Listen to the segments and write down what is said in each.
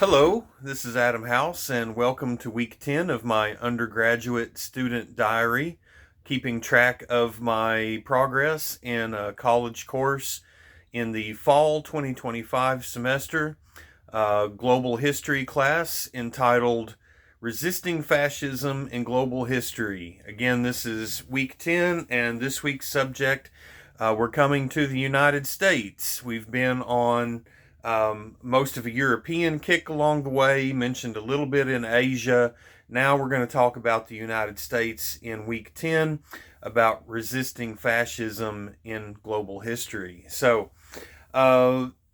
Hello, this is Adam House, and welcome to week 10 of my undergraduate student diary, keeping track of my progress in a college course in the fall 2025 semester, global history class entitled Resisting Fascism in Global History. Again, this is week 10, and this week's subject, we're coming to the United States. We've been on most of a European kick along the way, mentioned a little bit in Asia. Now we're going to talk about the United States in week 10, about resisting fascism in global history. So,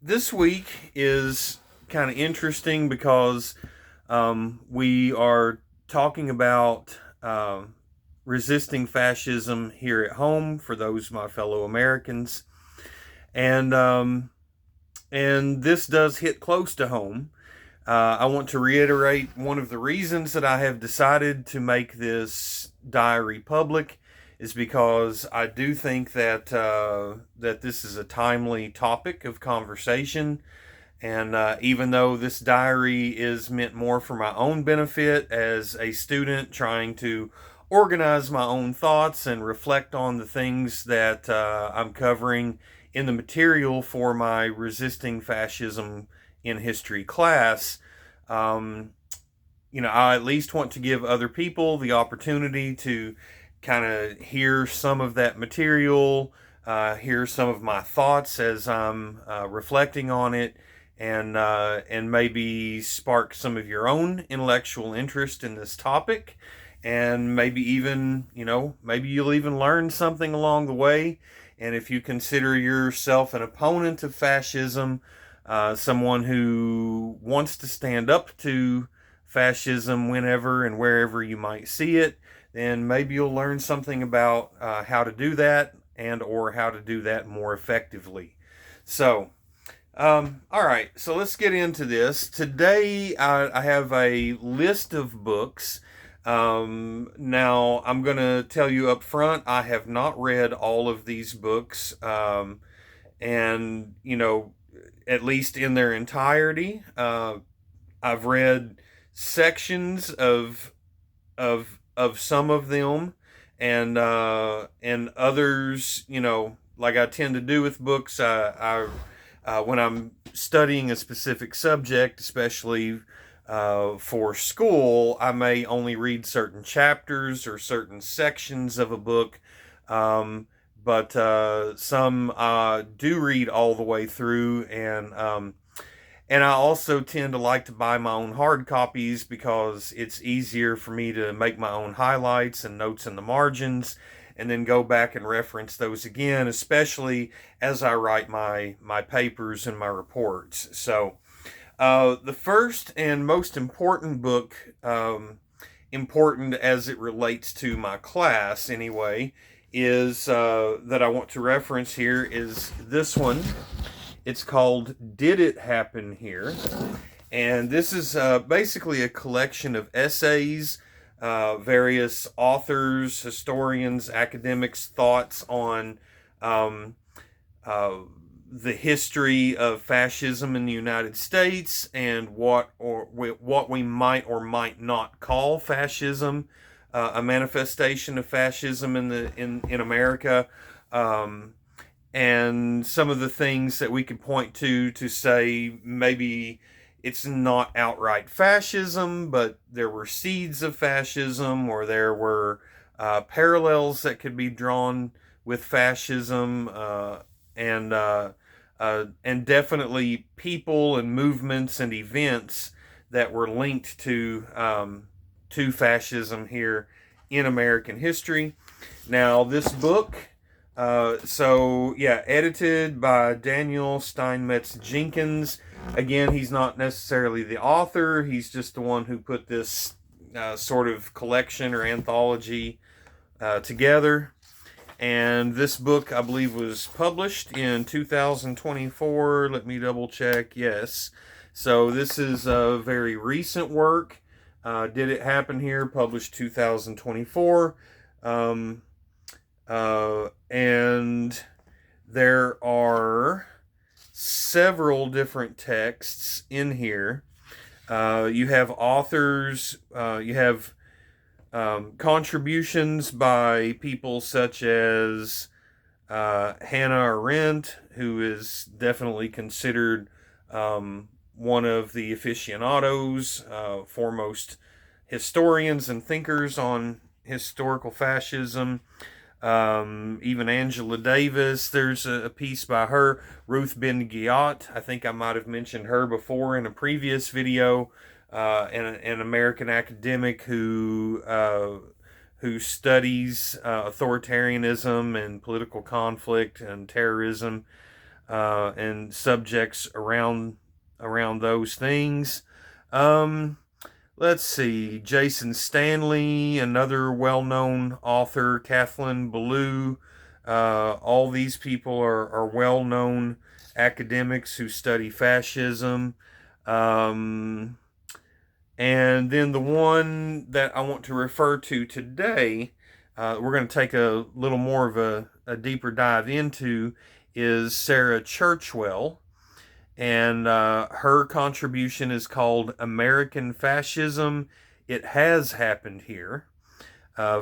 this week is kind of interesting because we are talking about resisting fascism here at home for those my fellow Americans, and this does hit close to home. I want to reiterate one of the reasons that I have decided to make this diary public is because I do think that that this is a timely topic of conversation, and even though this diary is meant more for my own benefit as a student trying to organize my own thoughts and reflect on the things that I'm covering in the material for my Resisting Fascism in History class, um, I at least want to give other people the opportunity to kind of hear some of that material, hear some of my thoughts as I'm reflecting on it, and maybe spark some of your own intellectual interest in this topic, and maybe even maybe you'll even learn something along the way. And if you consider yourself an opponent of fascism, someone who wants to stand up to fascism whenever and wherever you might see it, then maybe you'll learn something about how to do that and or how to do that more effectively. So, all right, so let's get into this. Today, I have a list of books. Now, I'm going to tell you up front, I have not read all of these books, and, at least in their entirety. I've read sections of some of them, and others. Like I tend to do with books. When I'm studying a specific subject, especially for school, I may only read certain chapters or certain sections of a book. Um, but some do read all the way through, and I also tend to like to buy my own hard copies because it's easier for me to make my own highlights and notes in the margins and then go back and reference those again, especially as I write my papers and my reports. So, the first and most important book, important as it relates to my class anyway, is that I want to reference here is this one. It's called Did It Happen Here? And this is basically a collection of essays, various authors, historians, academics' thoughts on um, uh, the history of fascism in the United States and what we might or might not call fascism, a manifestation of fascism in America. Um, and some of the things that we could point to say maybe it's not outright fascism, but there were seeds of fascism, or there were parallels that could be drawn with fascism, and definitely people and movements and events that were linked to fascism here in American history. Now, this book, edited by Daniel Steinmetz Jenkins. Again, he's not necessarily the author, he's just the one who put this sort of collection or anthology together. And this book, I believe, was published in 2024. Let me double check. Yes. So this is a very recent work. Did It Happen Here? Published 2024. And there are several different texts in here. You have authors, you have contributions by people such as Hannah Arendt, who is definitely considered one of the aficionados, foremost historians and thinkers on historical fascism. Even Angela Davis, there's a piece by her. Ruth Ben-Ghiat, I think I might have mentioned her before in a previous video. An American academic who studies authoritarianism and political conflict and terrorism and subjects around those things. Let's see, Jason Stanley, another well-known author, Coughlin, Ballou. All these people are well-known academics who study fascism. And then the one that I want to refer to today, we're going to take a little more of a deeper dive into, is Sarah Churchwell. And her contribution is called American Fascism. It Has Happened Here,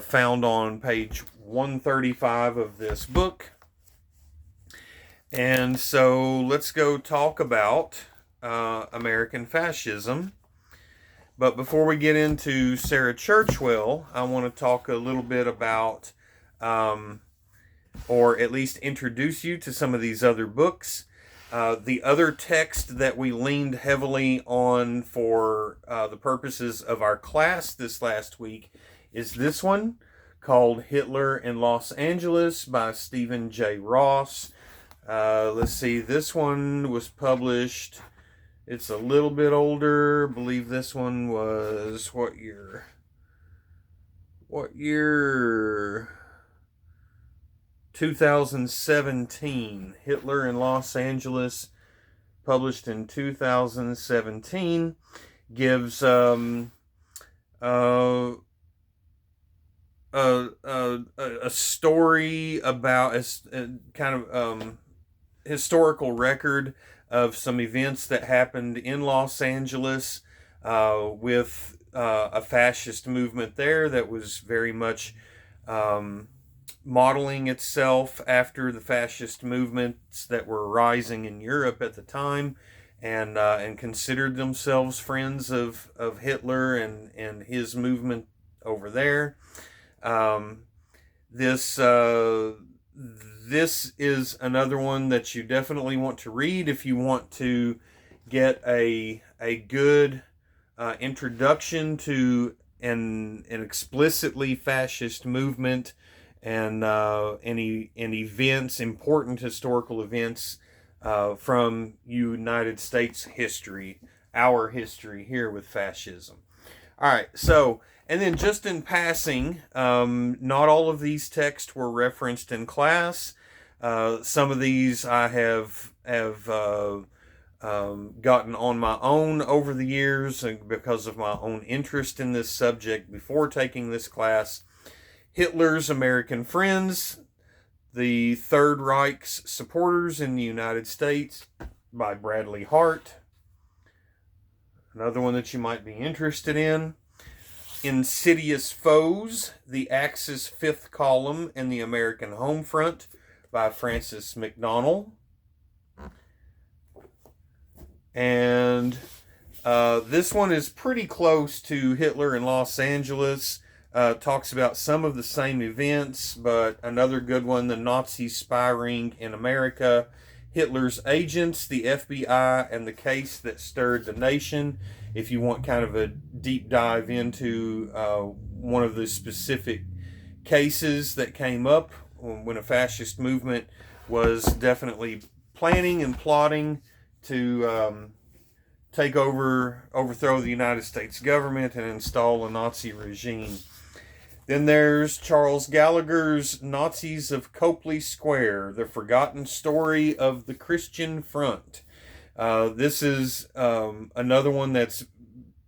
found on page 135 of this book. And so let's go talk about American fascism. But before we get into Sarah Churchwell, I want to talk a little bit about, or at least introduce you to some of these other books. The other text that we leaned heavily on for the purposes of our class this last week is this one called Hitler in Los Angeles by Stephen J. Ross. Let's see, this one was published, it's a little bit older. I believe this one was what year? 2017. Hitler in Los Angeles, published in 2017, gives a story about a kind of historical record of some events that happened in Los Angeles with a fascist movement there that was very much modeling itself after the fascist movements that were rising in Europe at the time, and considered themselves friends of Hitler and his movement over there. This is another one that you definitely want to read if you want to get a good introduction to an explicitly fascist movement and events, important historical events from United States history, our history here with fascism. All right, so, and then just in passing, not all of these texts were referenced in class. Some of these I have gotten on my own over the years because of my own interest in this subject before taking this class. Hitler's American Friends, The Third Reich's Supporters in the United States by Bradley Hart. Another one that you might be interested in. Insidious Foes, The Axis Fifth Column and the American Home Front by Francis McDonnell. And this one is pretty close to Hitler in Los Angeles. Talks about some of the same events, but another good one, The Nazi Spy Ring in America, Hitler's Agents, the FBI, and the Case That Stirred the Nation. If you want kind of a deep dive into one of the specific cases that came up when a fascist movement was definitely planning and plotting to overthrow the United States government and install a Nazi regime. Then there's Charles Gallagher's Nazis of Copley Square, The Forgotten Story of the Christian Front. This is another one that's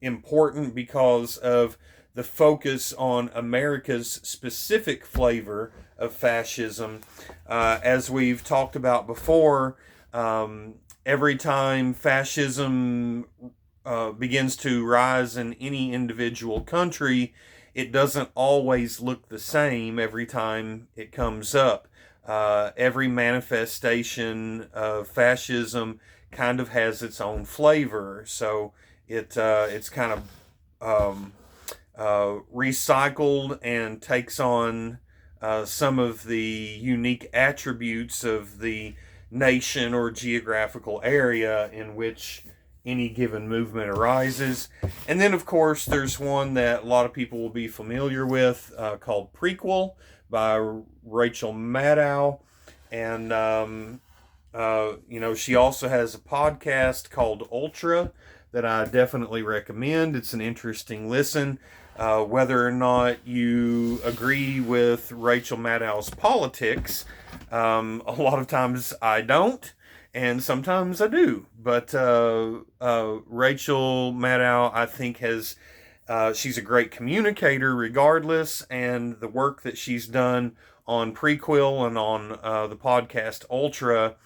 important because of the focus on America's specific flavor of fascism. As we've talked about before, every time fascism begins to rise in any individual country, it doesn't always look the same every time it comes up. Every manifestation of fascism kind of has its own flavor, so it's kind of recycled and takes on some of the unique attributes of the nation or geographical area in which any given movement arises. And then, of course, there's one that a lot of people will be familiar with called Prequel by Rachel Maddow. And, she also has a podcast called Ultra that I definitely recommend. It's an interesting listen. Whether or not you agree with Rachel Maddow's politics, a lot of times I don't, and sometimes I do. But Rachel Maddow, I think, she's a great communicator regardless, and the work that she's done on Prequel and on the podcast Ultra,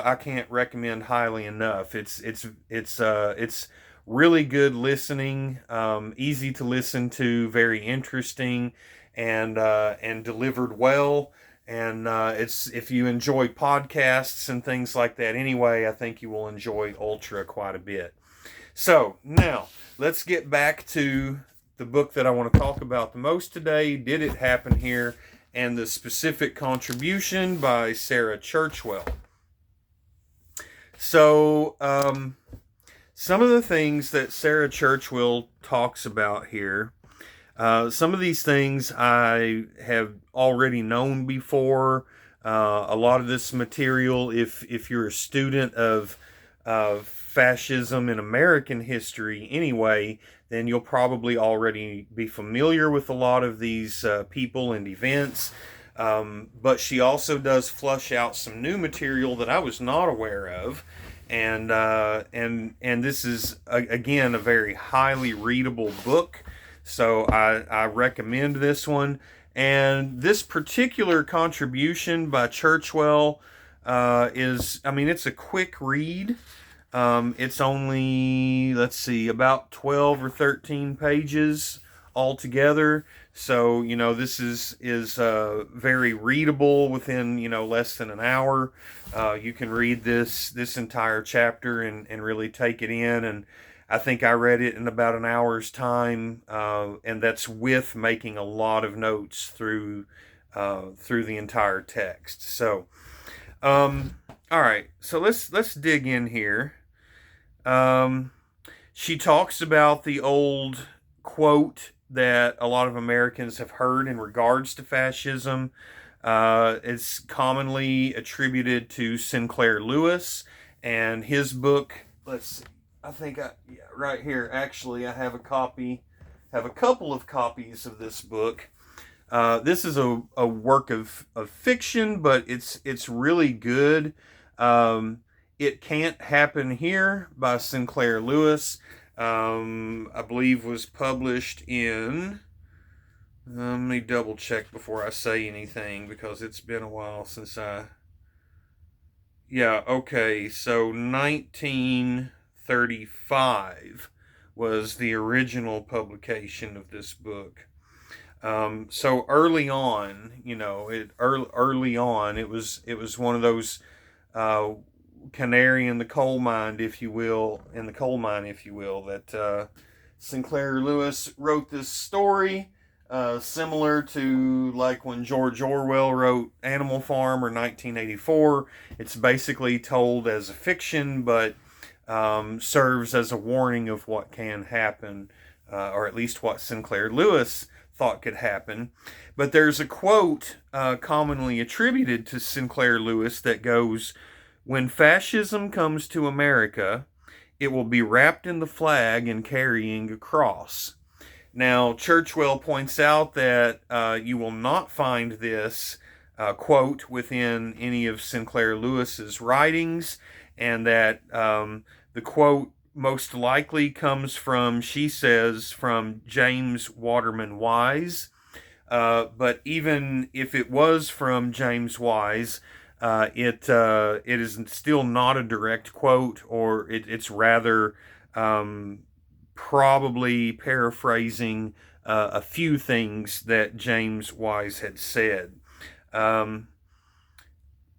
I can't recommend highly enough. It's really good listening, easy to listen to, very interesting, and delivered well. And it's if you enjoy podcasts and things like that anyway, I think you will enjoy Ultra quite a bit. So now let's get back to the book that I want to talk about the most today, Did It Happen Here? And the specific contribution by Sarah Churchwell. So, some of the things that Sarah Churchwell talks about here, some of these things I have already known before. A lot of this material, if you're a student of fascism in American history anyway, then you'll probably already be familiar with a lot of these people and events. But she also does flush out some new material that I was not aware of. And this is, again, a very highly readable book. So I recommend this one. And this particular contribution by Churchwell it's a quick read. It's only, about 12 or 13 pages altogether. So, this is very readable within, less than an hour. You can read this entire chapter and really take it in. And I think I read it in about an hour's time. And that's with making a lot of notes through the entire text. So, all right. So let's dig in here. She talks about the old quote that a lot of Americans have heard in regards to fascism. It's commonly attributed to Sinclair Lewis and his book. Right here. Actually, I have a couple of copies of this book. This is a work of fiction, but it's really good. It Can't Happen Here by Sinclair Lewis, I believe was published in, let me double check before I say anything because it's been a while since so 1935 was the original publication of this book. So early on, early on, it was one of those canary in the coal mine, if you will, that Sinclair Lewis wrote this story, similar to like when George Orwell wrote Animal Farm or 1984. It's basically told as a fiction, but serves as a warning of what can happen, or at least what Sinclair Lewis thought could happen. But there's a quote commonly attributed to Sinclair Lewis that goes, "When fascism comes to America, it will be wrapped in the flag and carrying a cross." Now, Churchwell points out that you will not find this quote within any of Sinclair Lewis's writings, and that the quote most likely comes from, she says, from James Waterman Wise. But even if it was from James Wise, it is still not a direct quote, or it's rather probably paraphrasing a few things that James Wise had said. Um,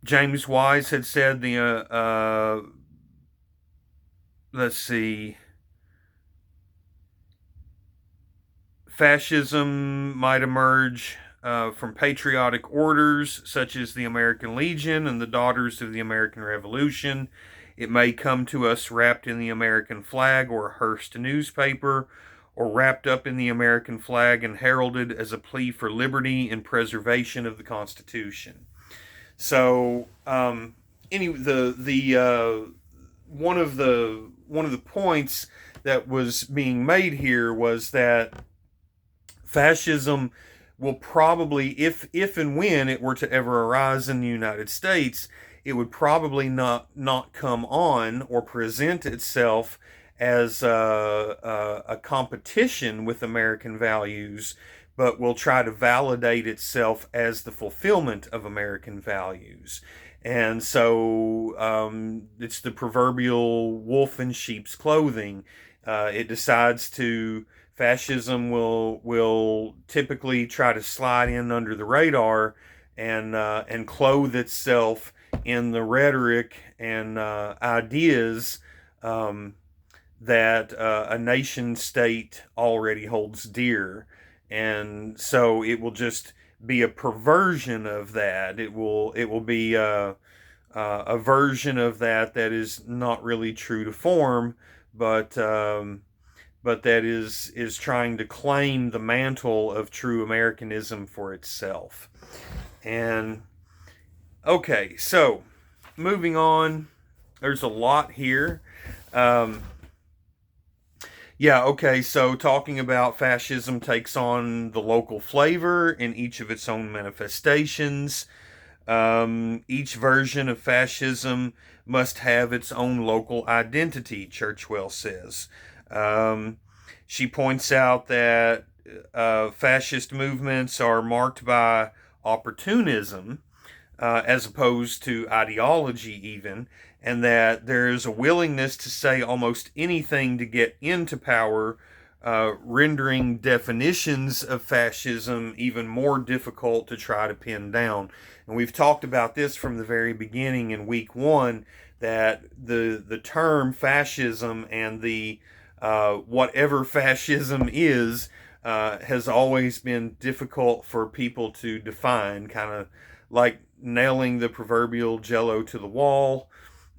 James Wise had said let's see, fascism might emerge from patriotic orders such as the American Legion and the Daughters of the American Revolution. It may come to us wrapped in the American flag or a Hearst newspaper, or wrapped up in the American flag and heralded as a plea for liberty and preservation of the Constitution. So, one of the points that was being made here was that fascism will probably, if and when it were to ever arise in the United States, it would probably not come on or present itself as a competition with American values, but will try to validate itself as the fulfillment of American values. And so it's the proverbial wolf in sheep's clothing. It decides to Fascism will typically try to slide in under the radar and clothe itself in the rhetoric and ideas that a nation state already holds dear, and so it will just be a perversion of that. It will be a version of that is not really true to form, but that is trying to claim the mantle of true Americanism for itself. And okay, so moving on, there's a lot here. So talking about fascism takes on the local flavor in each of its own manifestations. Each version of fascism must have its own local identity, Churchwell says. She points out that fascist movements are marked by opportunism as opposed to ideology, even, and that there's a willingness to say almost anything to get into power, rendering definitions of fascism even more difficult to try to pin down. And we've talked about this from the very beginning in week one, that the term fascism and the whatever fascism is has always been difficult for people to define, kind of like nailing the proverbial jello to the wall.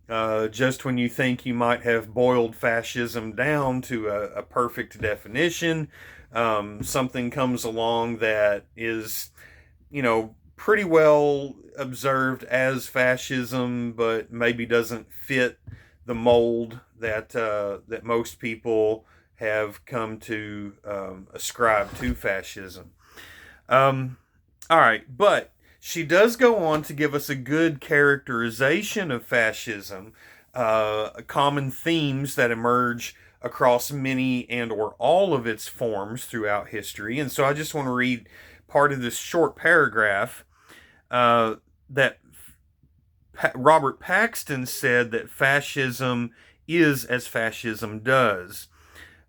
Just when you think you might have boiled fascism down to a perfect definition, something comes along that is, pretty well observed as fascism, but maybe doesn't fit the mold that most people have come to ascribe to fascism. All right, but she does go on to give us a good characterization of fascism, common themes that emerge across many and or all of its forms throughout history. And so I just want to read part of this short paragraph that Robert Paxton said that fascism is as fascism does.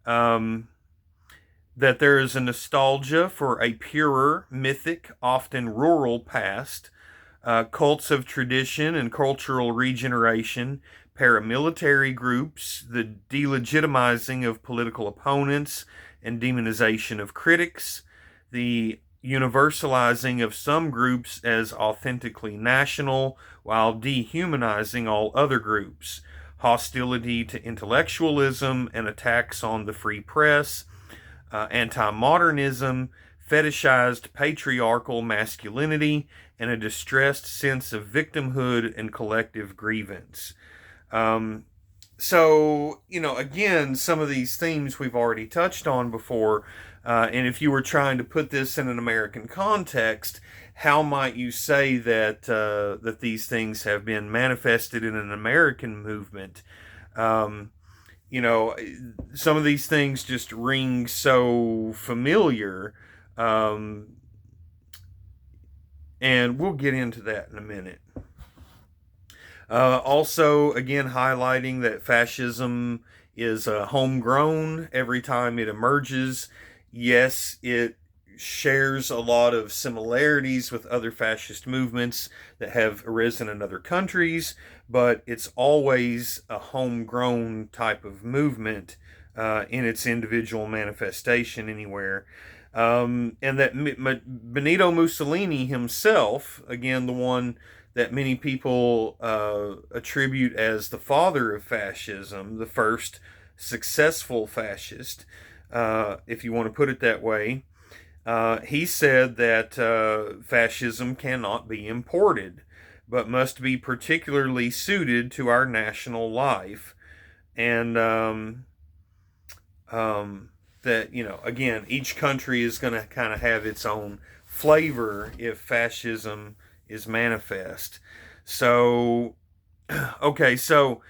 That there is a nostalgia for a purer, mythic, often rural past, cults of tradition and cultural regeneration, paramilitary groups, the delegitimizing of political opponents and demonization of critics, the universalizing of some groups as authentically national while dehumanizing all other groups, hostility to intellectualism and attacks on the free press, anti-modernism, fetishized patriarchal masculinity, and a distressed sense of victimhood and collective grievance. So, again, some of these themes we've already touched on before, and if you were trying to put this in an American context, how might you say that that these things have been manifested in an American movement? Some of these things just ring so familiar, and we'll get into that in a minute. Also, again, highlighting that fascism is homegrown every time it emerges. Yes, it shares a lot of similarities with other fascist movements that have arisen in other countries, but it's always a homegrown type of movement in its individual manifestation anywhere. And that Benito Mussolini himself, again, the one that many people attribute as the father of fascism, the first successful fascist, if you want to put it that way, he said that fascism cannot be imported, but must be particularly suited to our national life. And that, again, each country is going to kind of have its own flavor if fascism is manifest. So, okay, so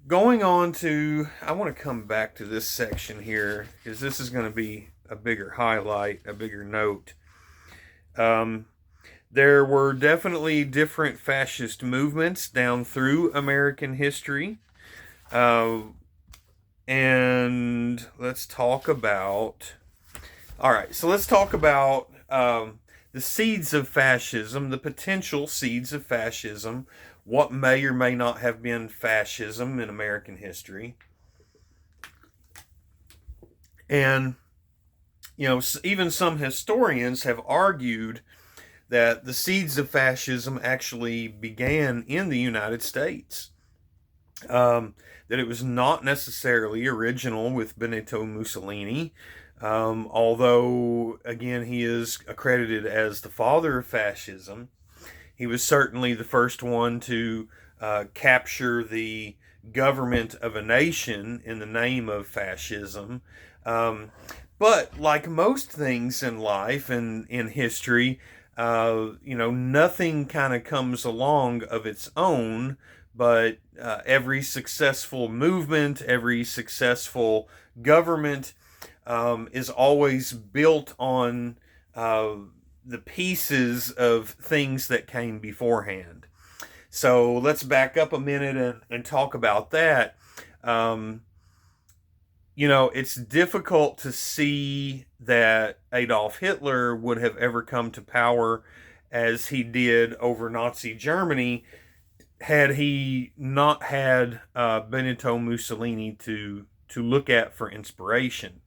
going on to, I want to come back to this section here because this is going to be a bigger highlight, a bigger note. There were definitely different fascist movements down through American history. And let's talk about, let's talk about the seeds of fascism, the potential seeds of fascism, what may or may not have been fascism in American history. And, even some historians have argued that the seeds of fascism actually began in the United States. That it was not necessarily original with Benito Mussolini, although, again, he is accredited as the father of fascism. He was certainly the first one to capture the government of a nation in the name of fascism. But like most things in life and in history, nothing kind of comes along of its own, but every successful movement, every successful government is always built on the pieces of things that came beforehand. So let's back up a minute and talk about that. It's difficult to see that Adolf Hitler would have ever come to power as he did over Nazi Germany had he not had Benito Mussolini to look at for inspiration.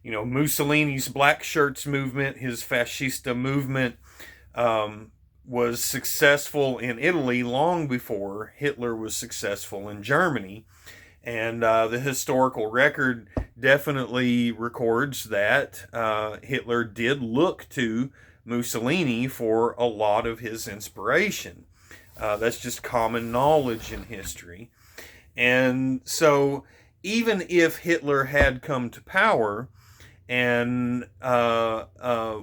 Mussolini's Black Shirts movement, his Fascista movement, was successful in Italy long before Hitler was successful in Germany. And the historical record definitely records that Hitler did look to Mussolini for a lot of his inspiration. That's just common knowledge in history. And so even if Hitler had come to power and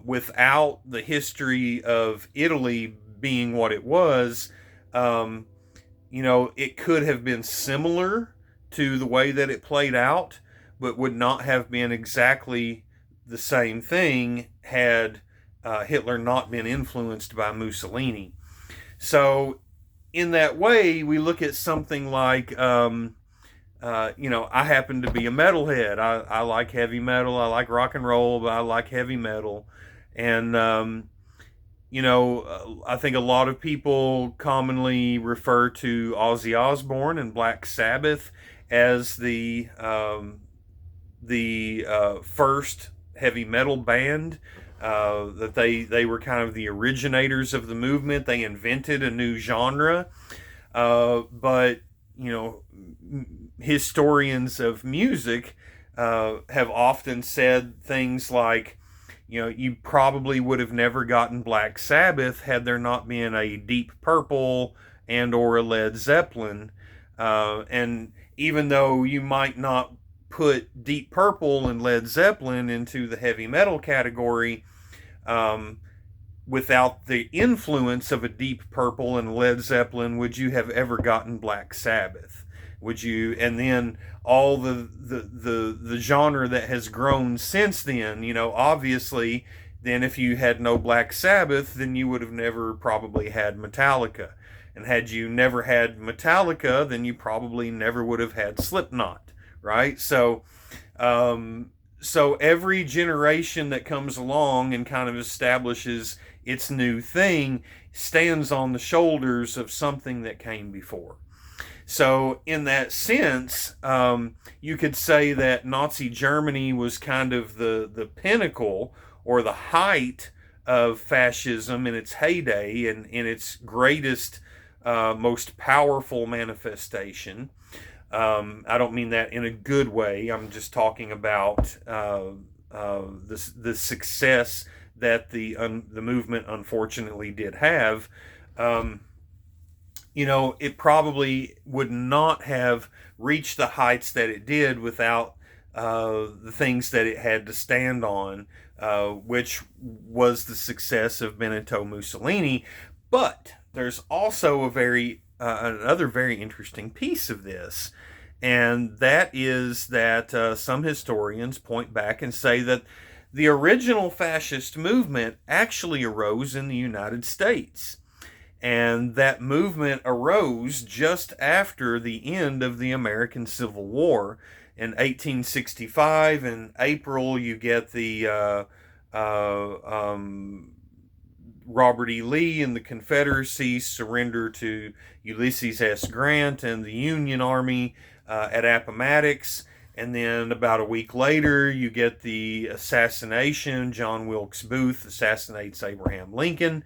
without the history of Italy being what it was, it could have been similar to the way that it played out, but would not have been exactly the same thing had Hitler not been influenced by Mussolini. So in that way, we look at something like, I happen to be a metalhead. I like heavy metal. I like rock and roll, but I like heavy metal. And, I think a lot of people commonly refer to Ozzy Osbourne and Black Sabbath as the first heavy metal band. That they were kind of the originators of the movement. They invented a new genre. But, historians of music have often said things like, you probably would have never gotten Black Sabbath had there not been a Deep Purple and or a Led Zeppelin. And even though you might not put Deep Purple and Led Zeppelin into the heavy metal category, without the influence of a Deep Purple and Led Zeppelin, would you have ever gotten Black Sabbath? Would you? And then all the genre that has grown since then, obviously, then if you had no Black Sabbath, then you would have never probably had Metallica. And had you never had Metallica, then you probably never would have had Slipknot, right? So every generation that comes along and kind of establishes its new thing stands on the shoulders of something that came before. So, in that sense, you could say that Nazi Germany was kind of the pinnacle or the height of fascism in its heyday and in its greatest, most powerful manifestation. I don't mean that in a good way. I'm just talking about the success that the movement unfortunately did have. It probably would not have reached the heights that it did without the things that it had to stand on, which was the success of Benito Mussolini. But there's also another very interesting piece of this, and that is that some historians point back and say that the original fascist movement actually arose in the United States. And that movement arose just after the end of the American Civil War. In 1865, in April, you get the Robert E. Lee and the Confederacy surrender to Ulysses S. Grant and the Union Army at Appomattox. And then about a week later, you get the assassination. John Wilkes Booth assassinates Abraham Lincoln.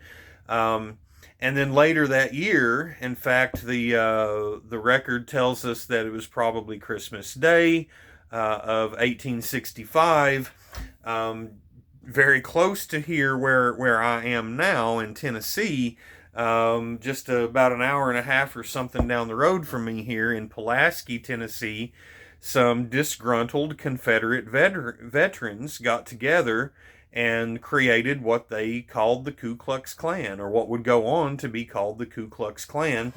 And then later that year, in fact, the record tells us that it was probably Christmas Day of 1865, very close to here where I am now in Tennessee, just about an hour and a half or something down the road from me here in Pulaski, Tennessee. Some disgruntled Confederate veterans got together and created what they called the Ku Klux Klan, or what would go on to be called the Ku Klux Klan.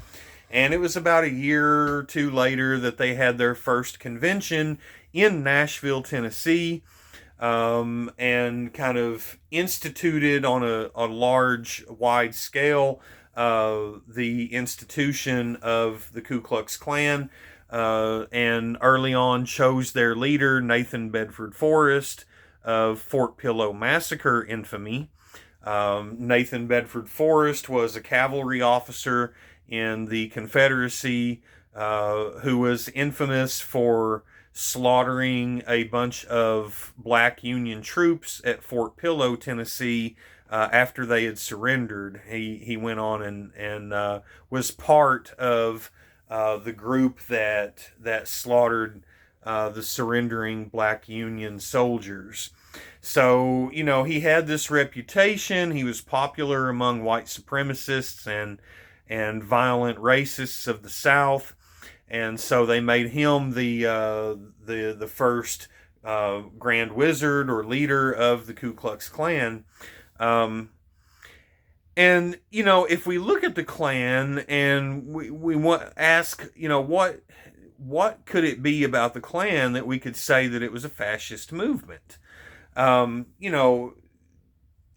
And it was about a year or two later that they had their first convention in Nashville, Tennessee, and kind of instituted on a large, wide scale the institution of the Ku Klux Klan, and early on chose their leader, Nathan Bedford Forrest, of Fort Pillow Massacre infamy. Nathan Bedford Forrest was a cavalry officer in the Confederacy who was infamous for slaughtering a bunch of black Union troops at Fort Pillow, Tennessee, after they had surrendered. He went on and was part of the group that slaughtered the surrendering black Union soldiers. So, he had this reputation. He was popular among white supremacists and violent racists of the South. And so they made him the first Grand Wizard or leader of the Ku Klux Klan. And, if we look at the Klan and we want ask, what could it be about the Klan that we could say that it was a fascist movement?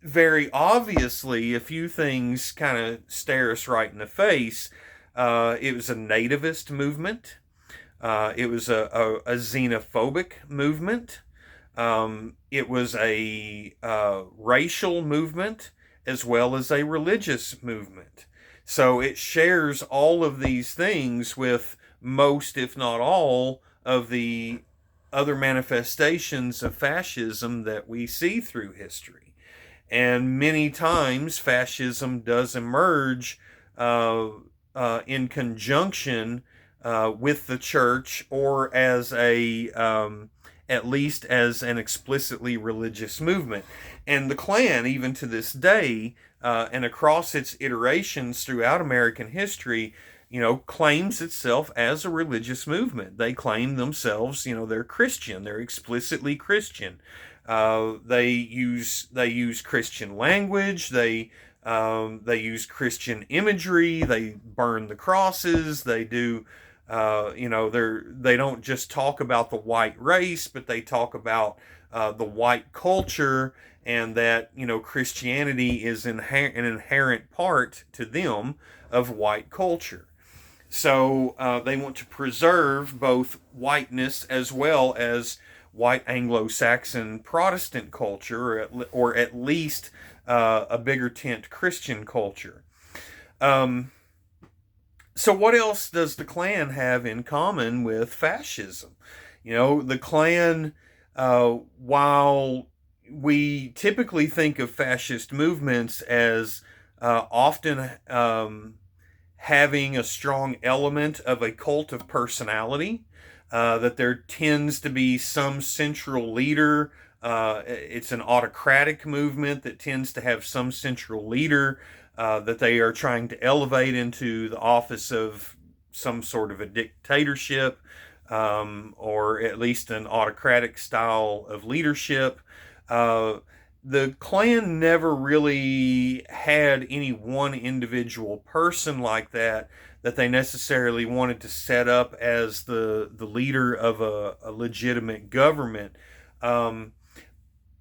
Very obviously, a few things kind of stare us right in the face. It was a nativist movement. It was a xenophobic movement. It was a racial movement as well as a religious movement. So it shares all of these things with most, if not all, of the other manifestations of fascism that we see through history. And many times fascism does emerge in conjunction with the church, or as at least as an explicitly religious movement. And the Klan, even to this day, and across its iterations throughout American history, claims itself as a religious movement. They claim themselves, they're Christian. They're explicitly Christian. They use Christian language. They use Christian imagery. They burn the crosses. They do. They don't just talk about the white race, but they talk about the white culture, and that Christianity is an inherent part to them of white culture. So they want to preserve both whiteness as well as white Anglo-Saxon Protestant culture, or at least a bigger tent Christian culture. Um, so what else does the Klan have in common with fascism? You know, the Klan, while we typically think of fascist movements as often having a strong element of a cult of personality, that there tends to be some central leader. It's an autocratic movement that tends to have some central leader that they are trying to elevate into the office of some sort of a dictatorship, or at least an autocratic style of leadership. Uh, the Klan never really had any one individual person like that they necessarily wanted to set up as the leader of a legitimate government. Um,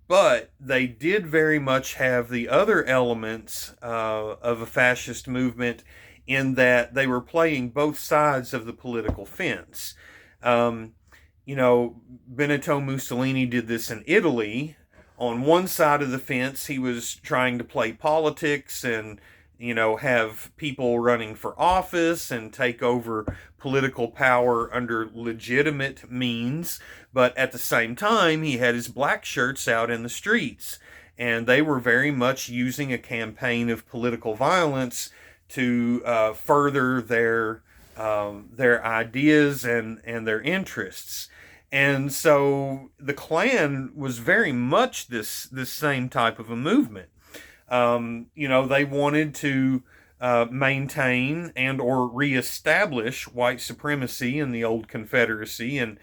but they did very much have the other elements of a fascist movement, in that they were playing both sides of the political fence. Um, you know, Benito Mussolini did this in Italy. On one side of the fence, he was trying to play politics and, have people running for office and take over political power under legitimate means. But at the same time, he had his black shirts out in the streets. And they were very much using a campaign of political violence to further their ideas and their interests. And so the Klan was very much this same type of a movement. They wanted to maintain and or reestablish white supremacy in the old Confederacy, and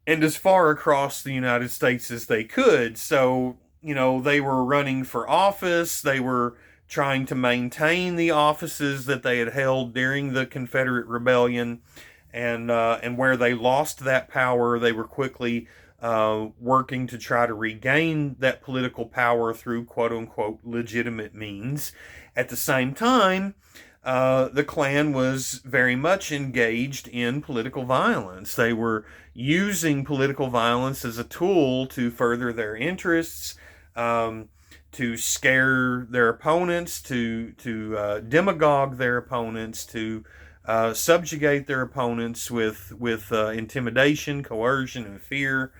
as far across the United States as they could. So, they were running for office. They were trying to maintain the offices that they had held during the Confederate Rebellion. And where they lost that power, they were quickly working to try to regain that political power through quote-unquote legitimate means. At the same time, the Klan was very much engaged in political violence. They were using political violence as a tool to further their interests, to scare their opponents, to demagogue their opponents, to subjugate their opponents with intimidation, coercion, and fear.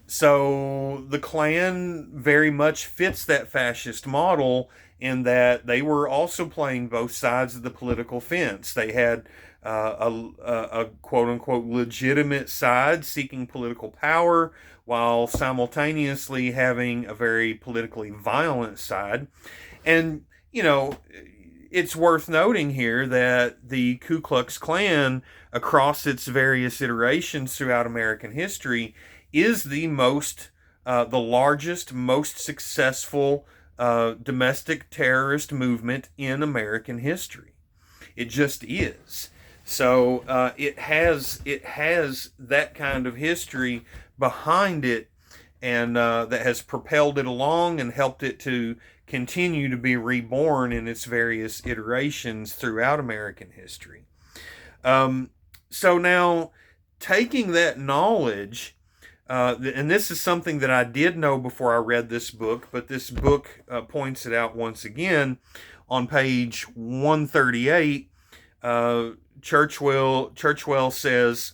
So the Klan very much fits that fascist model, in that they were also playing both sides of the political fence. They had a quote-unquote legitimate side seeking political power, while simultaneously having a very politically violent side. And, it's worth noting here that the Ku Klux Klan, across its various iterations throughout American history, is the largest, most successful domestic terrorist movement in American history. It just is. So it has that kind of history behind it, and that has propelled it along and helped it to continue to be reborn in its various iterations throughout American history. So now, taking that knowledge, and this is something that I did know before I read this book, but this book points it out once again. On page 138, Churchwell says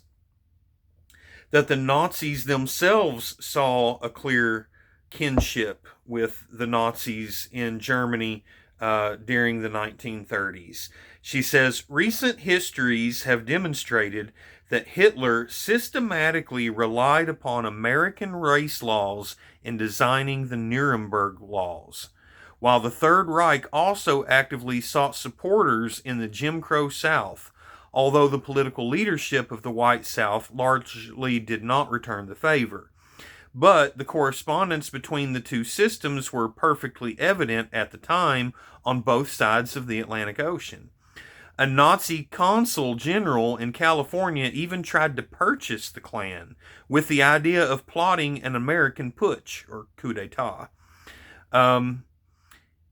that the Nazis themselves saw a clear kinship with the Nazis in Germany during the 1930s. She says, recent histories have demonstrated that Hitler systematically relied upon American race laws in designing the Nuremberg laws, while the Third Reich also actively sought supporters in the Jim Crow South, although the political leadership of the White South largely did not return the favor. But the correspondence between the two systems were perfectly evident at the time on both sides of the Atlantic Ocean. A Nazi consul general in California even tried to purchase the Klan with the idea of plotting an American putsch, or coup d'etat.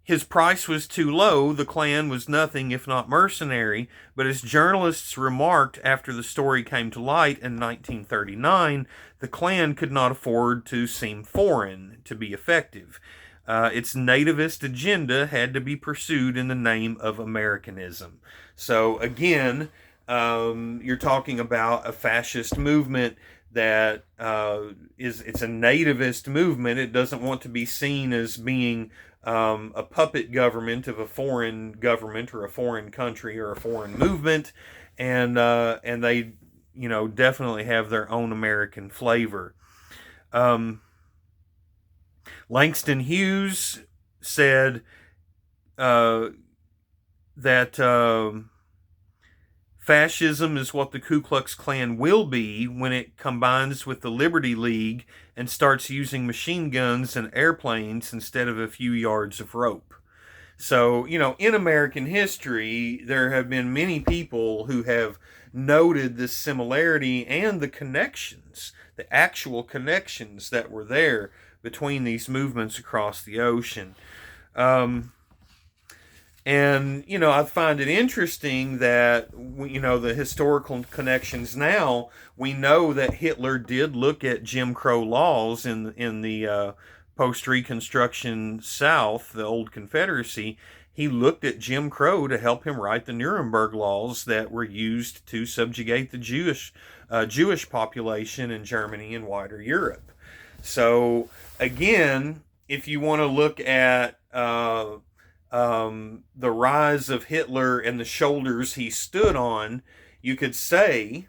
his price was too low. The Klan was nothing if not mercenary. But as journalists remarked after the story came to light in 1939, the Klan could not afford to seem foreign to be effective. Its nativist agenda had to be pursued in the name of Americanism. So again, you're talking about a fascist movement that it's a nativist movement. It doesn't want to be seen as being a puppet government of a foreign government or a foreign country or a foreign movement, and they, definitely have their own American flavor. Langston Hughes said that fascism is what the Ku Klux Klan will be when it combines with the Liberty League and starts using machine guns and airplanes instead of a few yards of rope. So, in American history, there have been many people who have noted this similarity and the connections, the actual connections that were there between these movements across the ocean. And, I find it interesting that, the historical connections now, we know that Hitler did look at Jim Crow laws in the post-Reconstruction South, the old Confederacy. He looked at Jim Crow to help him write the Nuremberg laws that were used to subjugate the Jewish population in Germany and wider Europe. So, again, if you want to look at the rise of Hitler and the shoulders he stood on, you could say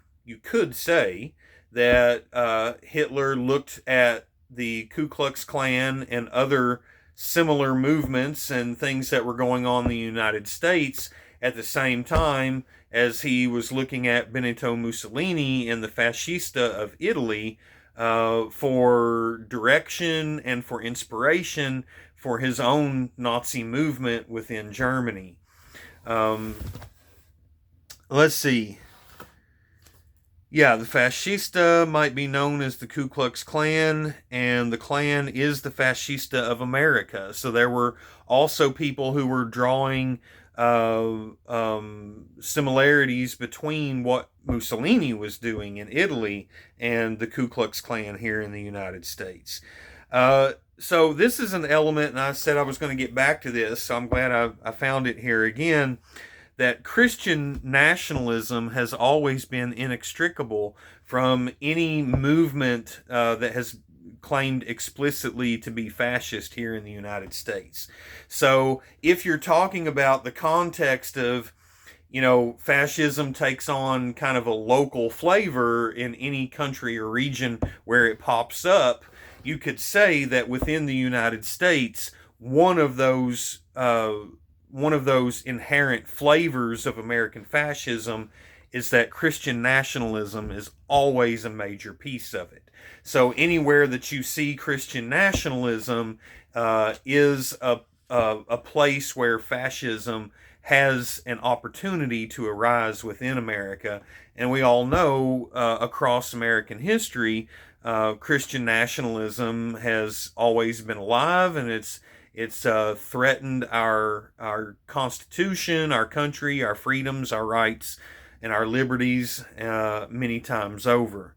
that Hitler looked at the Ku Klux Klan and other similar movements and things that were going on in the United States at the same time as he was looking at Benito Mussolini and the Fascista of Italy for direction and for inspiration for his own Nazi movement within Germany. Let's see. Yeah, the Fascista might be known as the Ku Klux Klan, and the Klan is the Fascista of America. So there were also people who were drawing similarities between what Mussolini was doing in Italy and the Ku Klux Klan here in the United States. So this is an element, and I said I was going to get back to this, so I'm glad I found it here again, that Christian nationalism has always been inextricable from any movement that has claimed explicitly to be fascist here in the United States. So if you're talking about the context of, fascism takes on kind of a local flavor in any country or region where it pops up, you could say that within the United States, one of those inherent flavors of American fascism is that Christian nationalism is always a major piece of it. So anywhere that you see Christian nationalism is a place where fascism has an opportunity to arise within America. And we all know across American history, Christian nationalism has always been alive, and it's threatened our Constitution, our country, our freedoms, our rights, and our liberties many times over.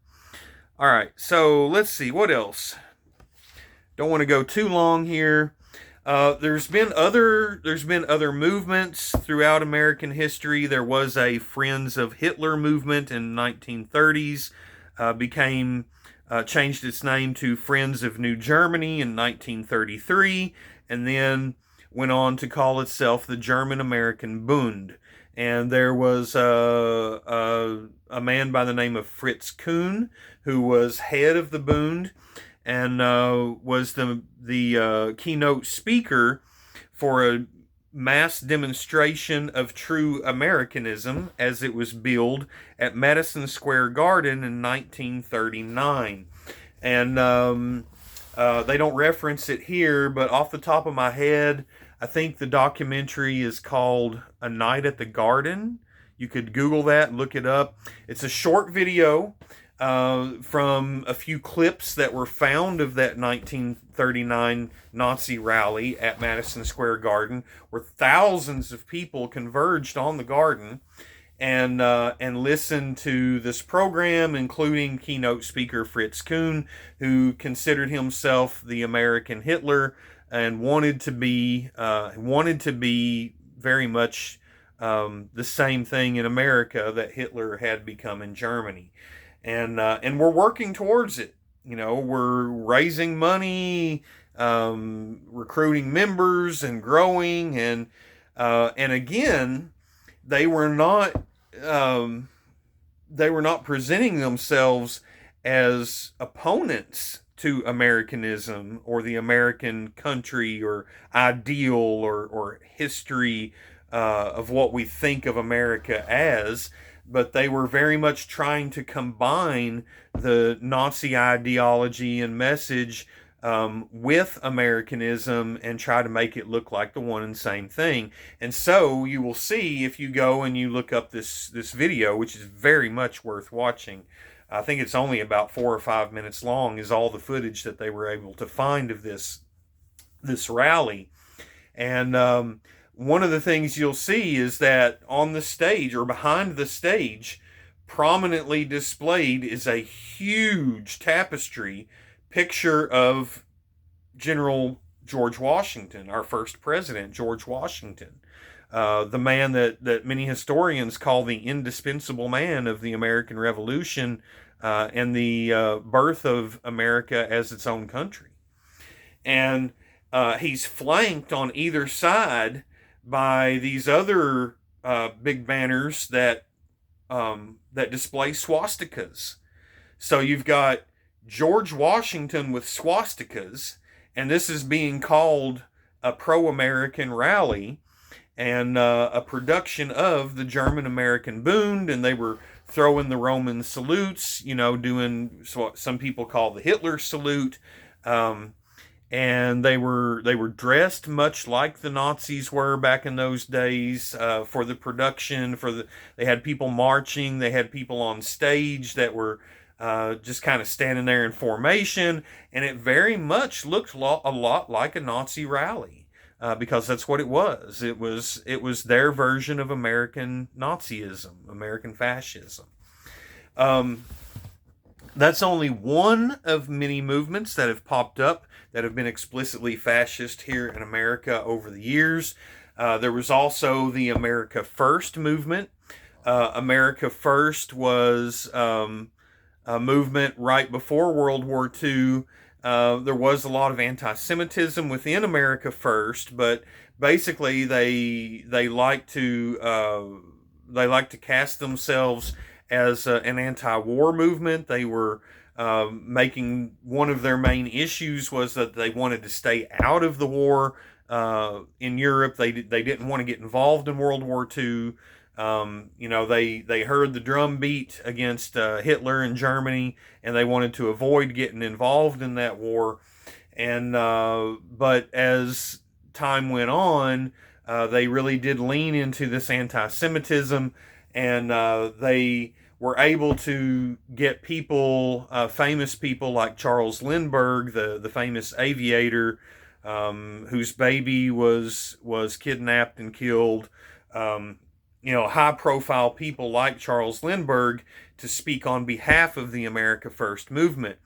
All right, so let's see, what else? Don't want to go too long here. There's been other movements throughout American history. There was a Friends of Hitler movement in 1930s, changed its name to Friends of New Germany in 1933, and then went on to call itself the German-American Bund. And there was a man by the name of Fritz Kuhn, who was head of the Bund and was the keynote speaker for a mass demonstration of true Americanism as it was billed at Madison Square Garden in 1939. And they don't reference it here, but off the top of my head, I think the documentary is called A Night at the Garden. You could Google that, look it up. It's a short video. from a few clips that were found of that 1939 Nazi rally at Madison Square Garden, where thousands of people converged on the garden and listened to this program, including keynote speaker Fritz Kuhn, who considered himself the American Hitler and wanted to be very much the same thing in America that Hitler had become in Germany, and we're working towards it. You know, we're raising money, recruiting members, and growing, and again, they were not presenting themselves as opponents to Americanism or the American country or ideal or history of what we think of America as, but they were very much trying to combine the Nazi ideology and message with Americanism and try to make it look like the one and same thing. And so you will see, if you go and you look up this video, which is very much worth watching. I think it's only about 4 or 5 minutes long, is all the footage that they were able to find of this rally. And one of the things you'll see is that on the stage, or behind the stage, prominently displayed is a huge tapestry picture of General George Washington, our first president, George Washington, the man that many historians call the indispensable man of the American Revolution and the birth of America as its own country. And he's flanked on either side by these other big banners that display swastikas. So you've got George Washington with swastikas, and this is being called a pro-American rally and a production of the German-American Bund, and they were throwing the Roman salutes, you know, doing what some people call the Hitler salute, and they were dressed much like the Nazis were back in those days for the production. They had people marching, they had people on stage that were just kind of standing there in formation, and it very much looked a lot like a Nazi rally. Because that's what it was. It was their version of American Nazism, American fascism. That's only one of many movements that have popped up that have been explicitly fascist here in America over the years. There was also the America First movement. America First was a movement right before World War II. There was a lot of anti-Semitism within America First, but basically they like to cast themselves as an anti-war movement. They were making one of their main issues was that they wanted to stay out of the war in Europe. They didn't want to get involved in World War II. They heard the drum beat against Hitler and Germany, and they wanted to avoid getting involved in that war. And but as time went on, they really did lean into this anti-Semitism, and they were able to get people, famous people like Charles Lindbergh, the famous aviator, whose baby was kidnapped and killed. High-profile people like Charles Lindbergh to speak on behalf of the America First movement.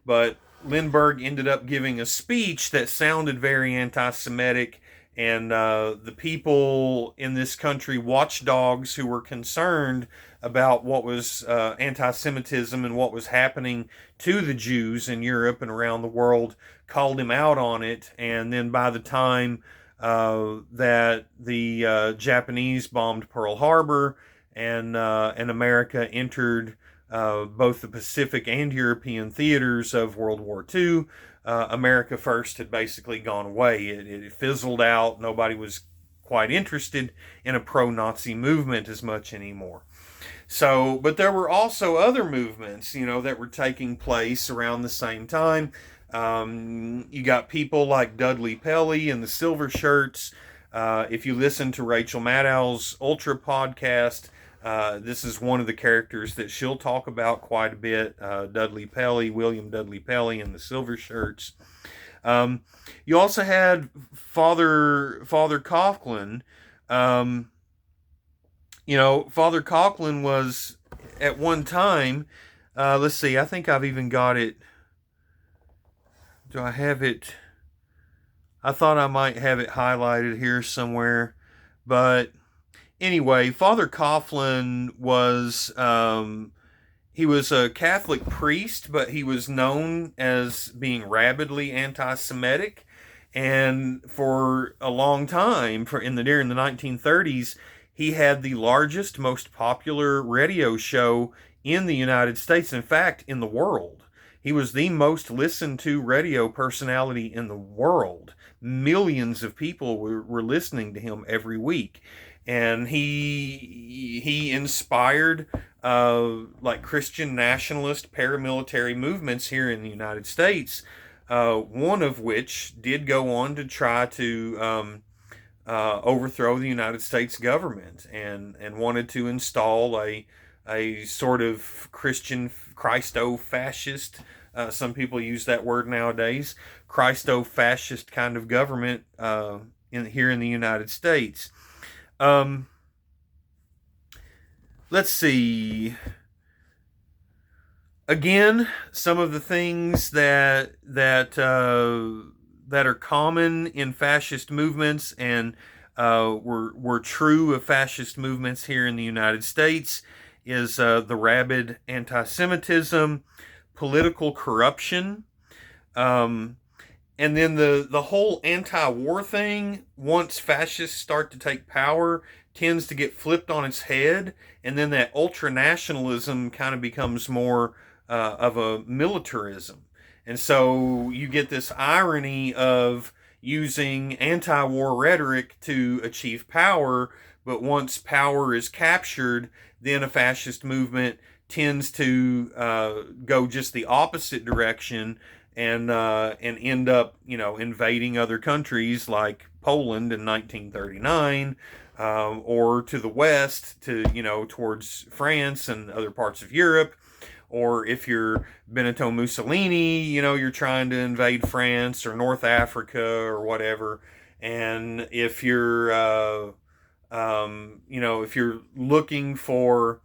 But Lindbergh ended up giving a speech that sounded very anti-Semitic, and the people in this country, watchdogs who were concerned about what was anti-Semitism and what was happening to the Jews in Europe and around the world, called him out on it. And then by the time that the Japanese bombed Pearl Harbor and America entered both the Pacific and European theaters of World War II, America First had basically gone away. It fizzled out. Nobody was quite interested in a pro-Nazi movement as much anymore. So, but there were also other movements, that were taking place around the same time. You got people like Dudley Pelley and the Silver Shirts. If you listen to Rachel Maddow's Ultra podcast, This is one of the characters that she'll talk about quite a bit. Dudley Pelley, William Dudley Pelley, and the Silver Shirts. You also had Father Coughlin. Father Coughlin was at one time. Let's see. I think I've even got it. Do I have it? I thought I might have it highlighted here somewhere, but anyway, Father Coughlin was he was a Catholic priest, but he was known as being rabidly anti-Semitic, and for a long time, during the 1930s, he had the largest, most popular radio show in the United States. In fact, in the world, he was the most listened to radio personality in the world. Millions of people were listening to him every week, and he inspired like Christian nationalist paramilitary movements here in the United States. One of which did go on to try to overthrow the United States government, and wanted to install a sort of Christian Christo-fascist. Some people use that word nowadays. Christo-fascist kind of government here in the United States. Let's see. Again, some of the things that are common in fascist movements and were true of fascist movements here in the United States is the rabid anti-Semitism, political corruption, and then the whole anti-war thing, once fascists start to take power, tends to get flipped on its head, and then that ultra-nationalism kind of becomes more of a militarism. And so you get this irony of using anti-war rhetoric to achieve power, but once power is captured, then a fascist movement tends to go just the opposite direction and end up, invading other countries like Poland in 1939, or to the west, towards France and other parts of Europe. Or if you're Benito Mussolini, you're trying to invade France or North Africa or whatever. And if you're, if you're looking for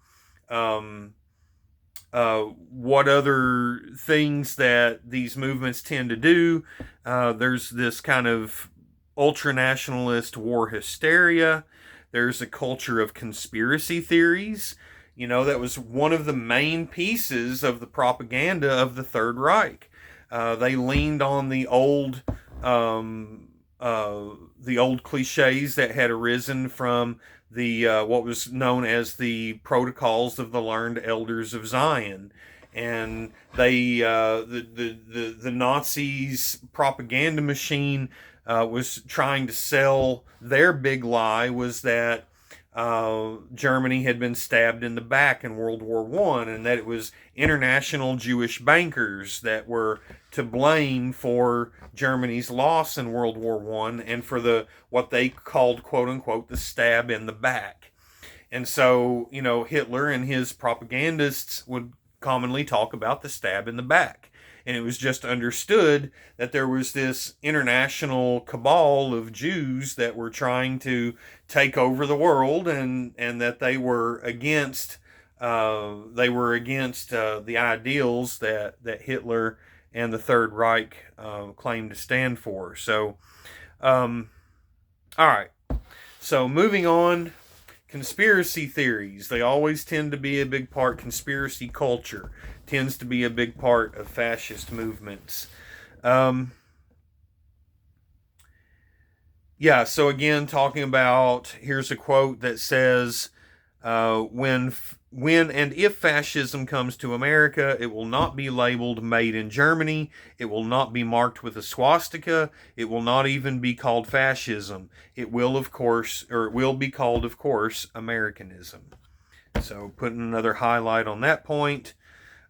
what other things that these movements tend to do, there's this kind of ultra-nationalist war hysteria. There's a culture of conspiracy theories. That was one of the main pieces of the propaganda of the Third Reich. They leaned on the old cliches that had arisen from the what was known as the Protocols of the Learned Elders of Zion, and they the Nazis' propaganda machine was trying to sell their big lie was that Germany had been stabbed in the back in World War I, and that it was international Jewish bankers that were to blame for Germany's loss in World War I and for what they called, quote unquote, the stab in the back. And so, Hitler and his propagandists would commonly talk about the stab in the back. And it was just understood that there was this international cabal of Jews that were trying to take over the world, and that they were against the ideals that Hitler and the Third Reich claimed to stand for. So, all right. So moving on, conspiracy theories. They always tend to be a big part. Conspiracy culture tends to be a big part of fascist movements. So again, talking about, here's a quote that says, when and if fascism comes to America, it will not be labeled made in Germany. It will not be marked with a swastika. It will not even be called fascism. It will be called, of course, Americanism. So putting another highlight on that point.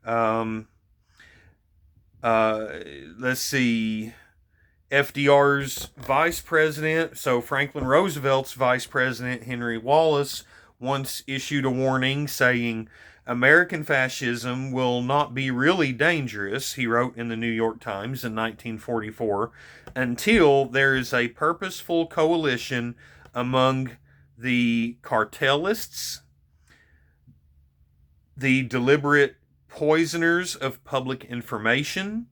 Let's see. FDR's vice president, so Franklin Roosevelt's vice president, Henry Wallace, once issued a warning saying American fascism will not be really dangerous, he wrote in the New York Times in 1944, until there is a purposeful coalition among the cartelists, the deliberate poisoners of public information,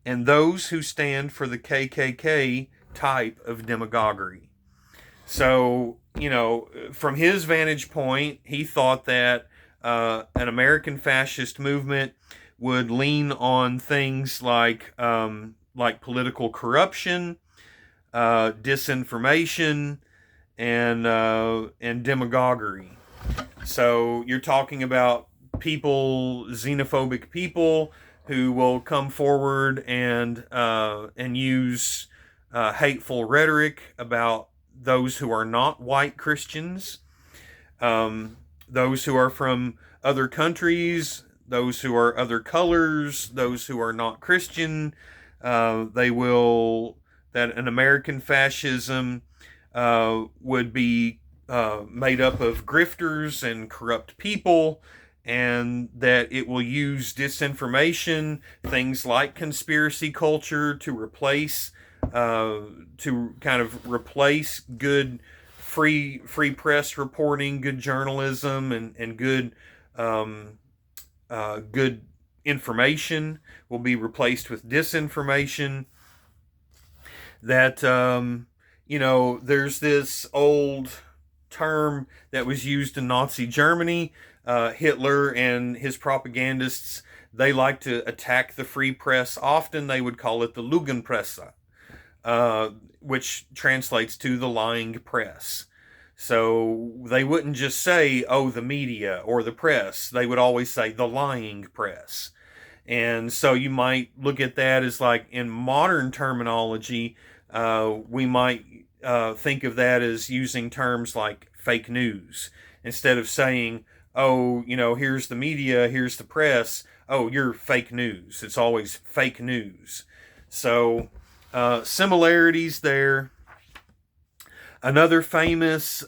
and those who stand for the KKK type of demagoguery. So, from his vantage point, he thought that an American fascist movement would lean on things like political corruption, disinformation, and demagoguery. So you're talking about xenophobic people who will come forward and use hateful rhetoric about those who are not white Christians, those who are from other countries, those who are other colors, those who are not Christian. That an American fascism would be made up of grifters and corrupt people, and that it will use disinformation, things like conspiracy culture, to replace good free press reporting, good journalism, and good good information will be replaced with disinformation. That there's this old term that was used in Nazi Germany. Hitler and his propagandists, they like to attack the free press. Often they would call it the Lügenpresse, which translates to the lying press. So they wouldn't just say, oh, the media or the press. They would always say the lying press. And so you might look at that as, like, in modern terminology, we might think of that as using terms like fake news. Instead of saying, oh, here's the media, here's the press, oh, you're fake news. It's always fake news. So similarities there. Another famous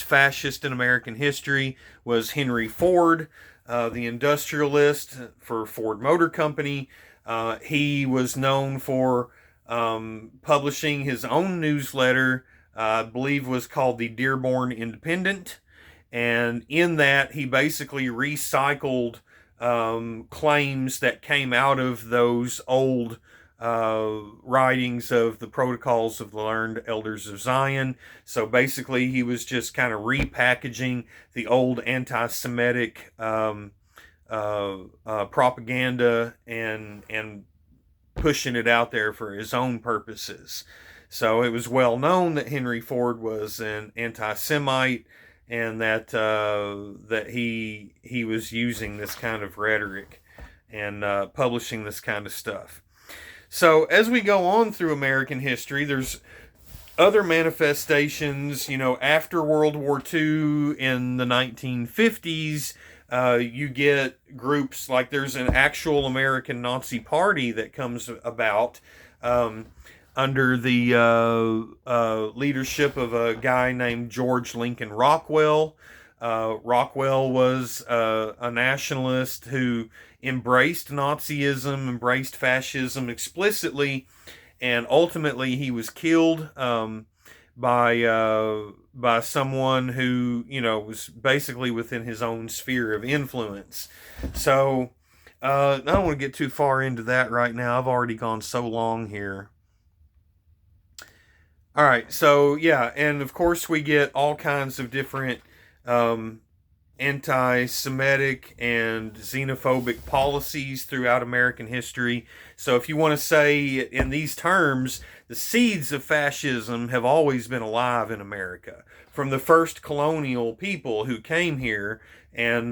fascist in American history was Henry Ford, the industrialist for Ford Motor Company. He was known for publishing his own newsletter, I believe was called the Dearborn Independent. And in that, he basically recycled claims that came out of those old writings of the Protocols of the Learned Elders of Zion. So basically, he was just kind of repackaging the old anti-Semitic propaganda and pushing it out there for his own purposes. So it was well known that Henry Ford was an anti-Semite, and that he was using this kind of rhetoric and publishing this kind of stuff. So as we go on through American history, there's other manifestations. After World War II in the 1950s, you get groups like, there's an actual American Nazi Party that comes about under the leadership of a guy named George Lincoln Rockwell. Rockwell was a nationalist who embraced Nazism, embraced fascism explicitly, and ultimately he was killed by someone who was basically within his own sphere of influence. So I don't want to get too far into that right now. I've already gone so long here. All right, so yeah, and of course we get all kinds of different anti-Semitic and xenophobic policies throughout American history. So if you want to say in these terms, the seeds of fascism have always been alive in America, from the first colonial people who came here and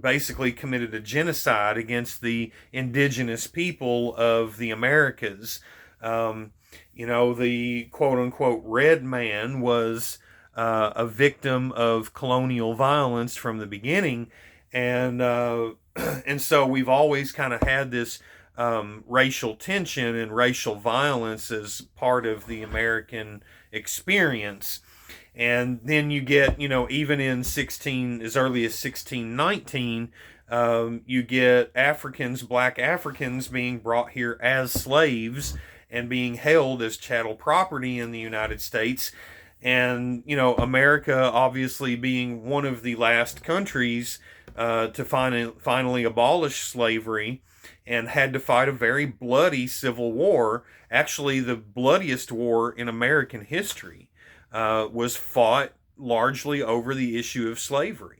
basically committed a genocide against the indigenous people of the Americas. The quote-unquote red man was a victim of colonial violence from the beginning, and so we've always kind of had this racial tension and racial violence as part of the American experience. And then you get, even in as early as 1619, you get black Africans being brought here as slaves and being held as chattel property in the United States. And, America obviously being one of the last countries to finally abolish slavery, and had to fight a very bloody civil war. Actually, the bloodiest war in American history was fought largely over the issue of slavery.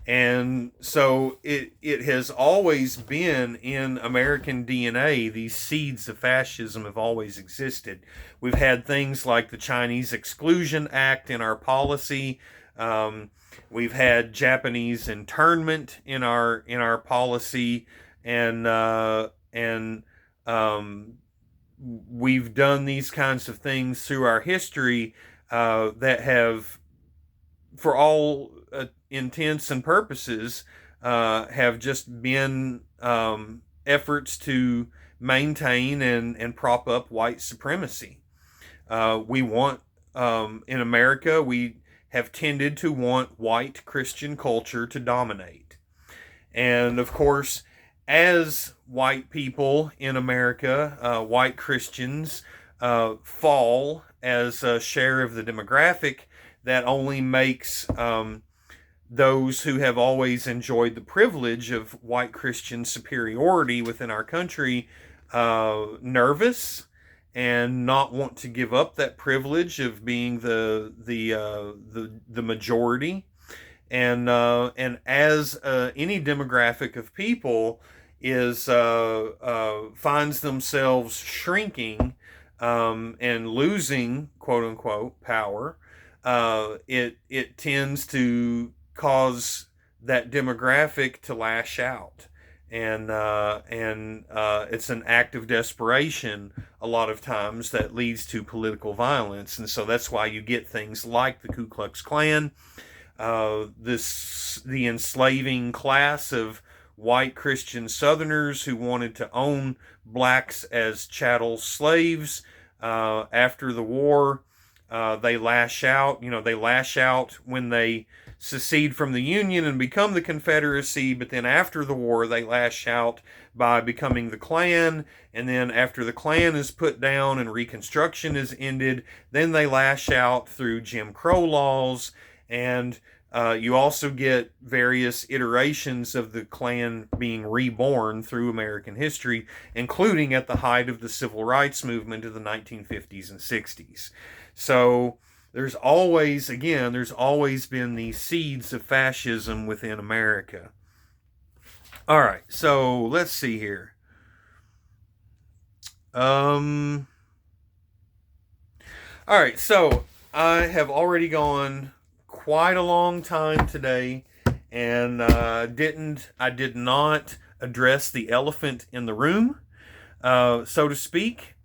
And so it has always been in American DNA. These seeds of fascism have always existed. We've had things like the Chinese Exclusion Act in our policy. We've had Japanese internment in our policy, and we've done these kinds of things through our history that have, for all intents and purposes, have just been efforts to maintain and prop up white supremacy. We want, in America, we have tended to want white Christian culture to dominate. And of course, as white people in America, white Christians fall as a share of the demographic, that only makes those who have always enjoyed the privilege of white Christian superiority within our country nervous, and not want to give up that privilege of being the majority. And as any demographic of people is finds themselves shrinking and losing, quote unquote, power, it tends to cause that demographic to lash out, and it's an act of desperation a lot of times that leads to political violence. And so that's why you get things like the Ku Klux Klan, the enslaving class of white Christian Southerners who wanted to own blacks as chattel slaves. After the war, they lash out. They lash out when they secede from the Union and become the Confederacy, but then after the war, they lash out by becoming the Klan. And then after the Klan is put down and Reconstruction is ended, then they lash out through Jim Crow laws. And you also get various iterations of the Klan being reborn through American history, including at the height of the Civil Rights Movement of the 1950s and 60s. So there's always been these seeds of fascism within America. All right, so let's see here. All right, so I have already gone quite a long time today, and I did not address the elephant in the room, so to speak.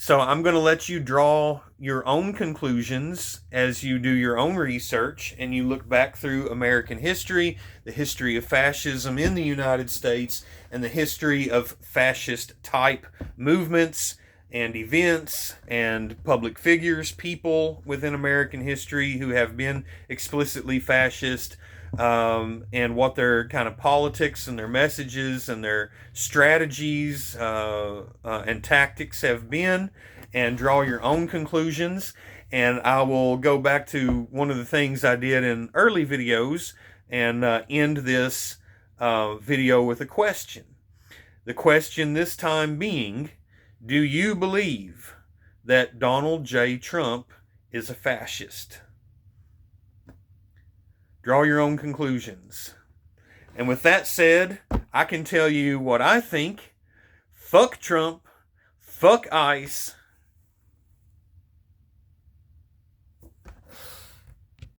So I'm going to let you draw your own conclusions as you do your own research and you look back through American history, the history of fascism in the United States, and the history of fascist type movements and events and public figures, people within American history who have been explicitly fascist, and what their kind of politics and their messages and their strategies and tactics have been, and draw your own conclusions. And I will go back to one of the things I did in early videos and end this video with a question. The question this time being, do you believe that Donald J. Trump is a fascist? Draw your own conclusions. And with that said, I can tell you what I think. Fuck Trump. Fuck ICE.